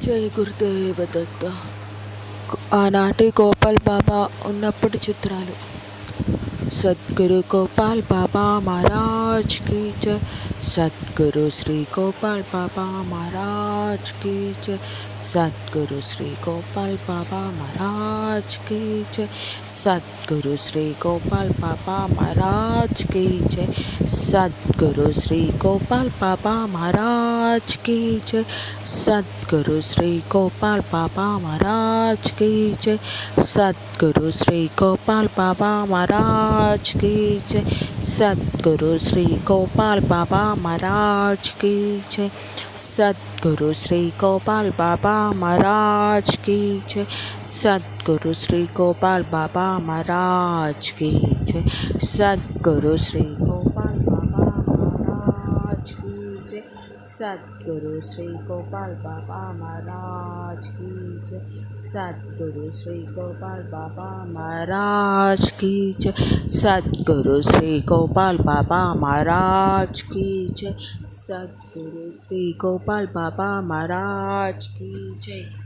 జయ గురుదేవ దత్త. ఆనాటి గోపాల్ బాబా ఉన్నప్పటి చిత్రాలు. సద్గురు గోపాల్ బాబా మహారాజ్ की जय. सद्गुरु श्री गोपाल बाबा महाराज की जय. सद्गुरु श्री गोपाल बाबा महाराज की जय. सद्गुरु श्री गोपाल बाबा महाराज की जय. सद्गुरु श्री गोपाल बाबा महाराज की जय. सद्गुरु श्री गोपाल बाबा महाराज की जय. सद्गुरु श्री गोपाल बाबा महाराज की जय. सद्गुरु श्री गोपाल बाबा महाराज की जय. सद्गुरु श्री गोपाल बाबा महाराज की जय. सद्गुरु श्री गोपाल बाबा महाराज की जय. सद्गुरु श्री गोपाल बाबा महाराज की जय. सद्गुरु श्री गोपाल बाबा महाराज की जय. सद्गुरु श्री गोपाल बाबा महाराज की जय. सद्गुरु श्री गोपाल बाबा महाराज की जय. सद्गुरु श्री गोपाल बाबा महाराज की जय.